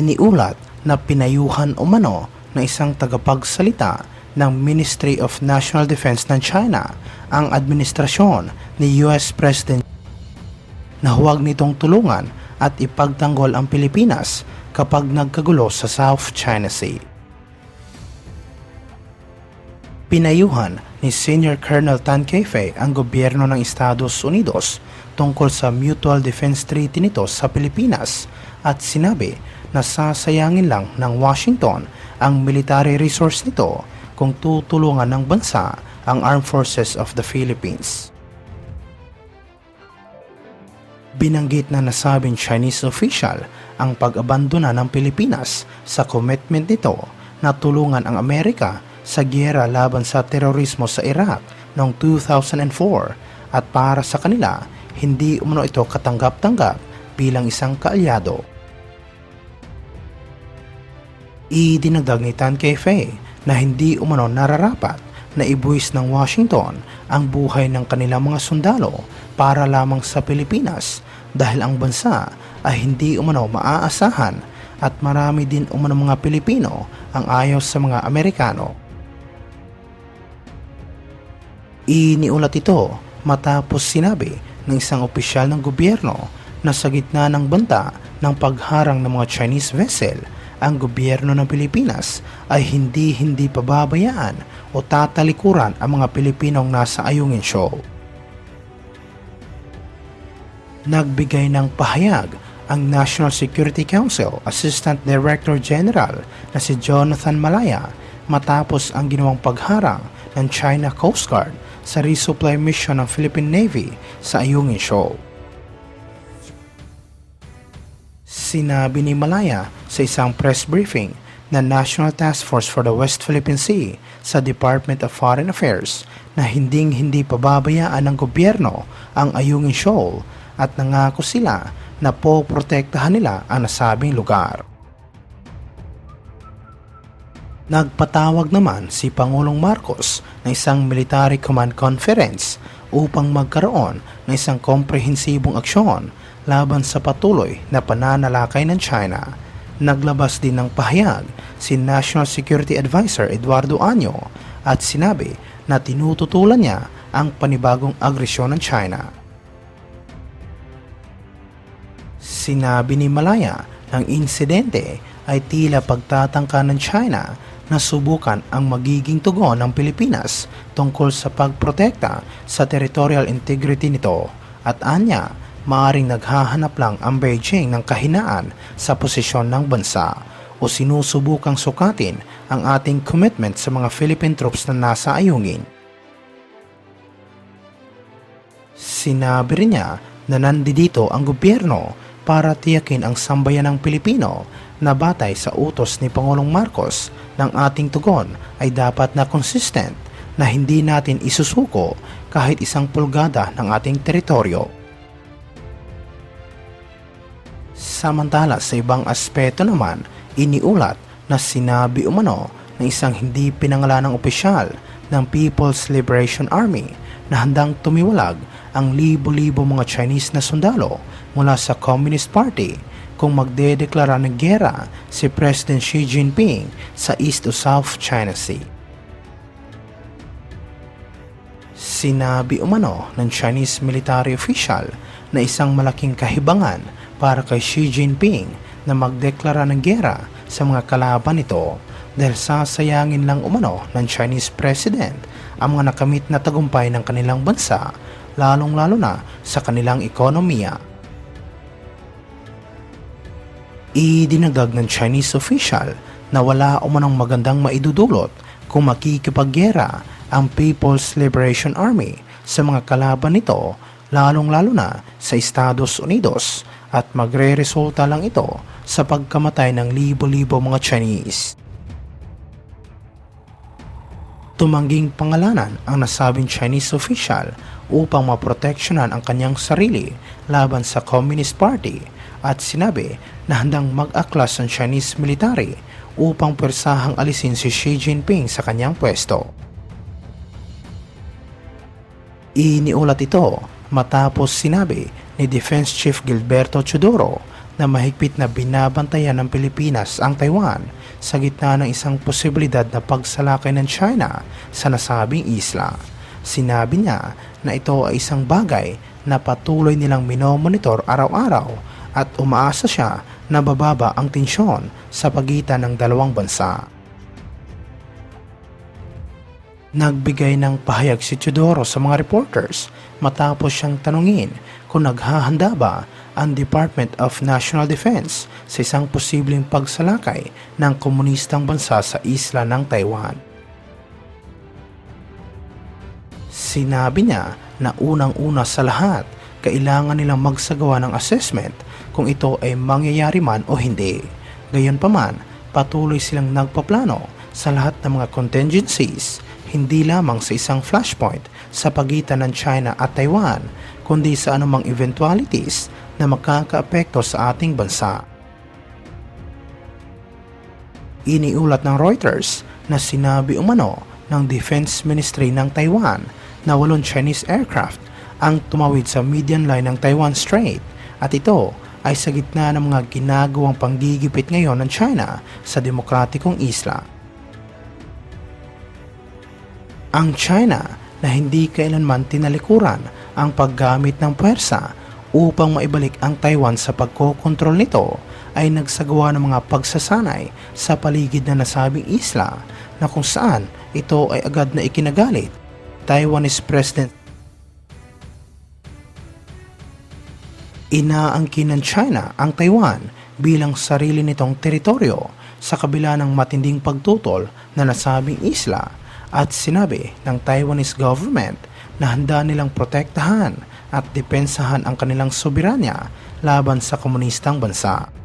Iniulat na pinayuhan umano ng isang tagapagsalita ng Ministry of National Defense ng China ang administrasyon ni US President na huwag nitong tulungan at ipagtanggol ang Pilipinas kapag nagkagulo sa South China Sea. Pinayuhan ni Senior Colonel Tan Kefei ang gobyerno ng Estados Unidos tungkol sa Mutual Defense Treaty nito sa Pilipinas at sinabi na sasayangin lang ng Washington ang military resource nito kung tutulungan ng bansa ang Armed Forces of the Philippines. Binanggit na nasabing Chinese official ang pag-abandona ng Pilipinas sa commitment nito na tulungan ang Amerika sa giyera laban sa terorismo sa Iraq noong 2004 at para sa kanila, hindi umano ito katanggap-tanggap bilang isang kaalyado. Idinagdag ni Tan Kefei na hindi umano nararapat na ibuwis ng Washington ang buhay ng kanilang mga sundalo para lamang sa Pilipinas dahil ang bansa ay hindi umano maaasahan at marami din umano mga Pilipino ang ayaw sa mga Amerikano. Iniulat ito matapos sinabi ng isang opisyal ng gobyerno na sa gitna ng banta ng pagharang ng mga Chinese vessel, ang gobyerno ng Pilipinas ay hindi pababayaan o tatalikuran ang mga Pilipinong nasa Ayungin Shoal. Nagbigay ng pahayag ang National Security Council Assistant Director General na si Jonathan Malaya matapos ang ginawang pagharang ng China Coast Guard sa resupply mission ng Philippine Navy sa Ayungin Shoal. Sinabi ni Malaya sa isang press briefing na National Task Force for the West Philippine Sea sa Department of Foreign Affairs na hindi pababayaan ng gobyerno ang Ayungin Shoal at nangako sila na poprotektahan nila ang nasabing lugar. Nagpatawag naman si Pangulong Marcos ng isang military command conference upang magkaroon ng isang komprehensibong aksyon laban sa patuloy na pananalakay ng China. Naglabas din ng pahayag si National Security Advisor Eduardo Año at sinabi na tinututulan niya ang panibagong agresyon ng China. Sinabi ni Malaya ng insidente ay tila pagtatangka ng China na subukan ang magiging tugon ng Pilipinas tungkol sa pagprotekta sa territorial integrity nito at anya, maaring naghahanap lang ang Beijing ng kahinaan sa posisyon ng bansa o sinusubukang sukatin ang ating commitment sa mga Philippine troops na nasa Ayungin. Sinabi rin niya na nandito ang gobyerno para tiyakin ang sambayanang Pilipino na batay sa utos ni Pangulong Marcos ng ating tugon ay dapat na consistent na hindi natin isusuko kahit isang pulgada ng ating teritoryo. Samantala sa ibang aspeto naman, iniulat na sinabi umano ng isang hindi pinangalanang opisyal ng People's Liberation Army na handang tumiwalag ang libo-libo mga Chinese na sundalo mula sa Communist Party kung magdedeklara ng giyera si President Xi Jinping sa East o South China Sea. Sinabi umano ng Chinese military official na isang malaking kahibangan para kay Xi Jinping na magdeklara ng giyera sa mga kalaban nito dahil sasayangin lang umano ng Chinese President ang mga nakamit na tagumpay ng kanilang bansa, lalong-lalo na sa kanilang ekonomiya. Idinagdag ng Chinese official na wala umanong magandang maidudulot kung makikipaggera ang People's Liberation Army sa mga kalaban nito, lalong-lalo na sa Estados Unidos, at magre-resulta lang ito sa pagkamatay ng libo-libo mga Chinese. Tumangging pangalanan ang nasabing Chinese official upang maproteksyonan ang kanyang sarili laban sa Communist Party at sinabi na handang mag-aklas ang Chinese military upang pwersahang alisin si Xi Jinping sa kanyang pwesto. Iniulat ito matapos sinabi ni Defense Chief Gilberto Chodoro na mahigpit na binabantayan ng Pilipinas ang Taiwan sa gitna ng isang posibilidad na pagsalakay ng China sa nasabing isla. Sinabi niya na ito ay isang bagay na patuloy nilang minomonitor araw-araw at umaasa siya na bababa ang tensyon sa pagitan ng dalawang bansa. Nagbigay ng pahayag si Teodoro sa mga reporters matapos siyang tanungin kung naghahanda ba ang Department of National Defense sa isang posibleng pagsalakay ng komunistang bansa sa isla ng Taiwan. Sinabi niya na unang-una sa lahat, kailangan nilang magsagawa ng assessment kung ito ay mangyayari man o hindi. Gayunpaman, patuloy silang nagpaplano sa lahat ng mga contingencies, hindi lamang sa isang flashpoint sa pagitan ng China at Taiwan, kundi sa anumang eventualities na makakaapekto sa ating bansa. Iniulat ng Reuters na sinabi umano ng Defense Ministry ng Taiwan na 8 Chinese aircraft ang tumawid sa median line ng Taiwan Strait at ito ay sa gitna ng mga ginagawang panggigipit ngayon ng China sa demokratikong isla. Ang China na hindi kailanman tinalikuran ang paggamit ng puwersa upang maibalik ang Taiwan sa pagkokontrol nito ay nagsagawa ng mga pagsasanay sa paligid na nasabing isla na kung saan ito ay agad na ikinagalit. Taiwanese President inaangkin ng China ang Taiwan bilang sarili nitong teritoryo sa kabila ng matinding pagtutol na nasabing isla at sinabi ng Taiwanese government na handa nilang protektahan at depensahan ang kanilang soberanya laban sa komunistang bansa.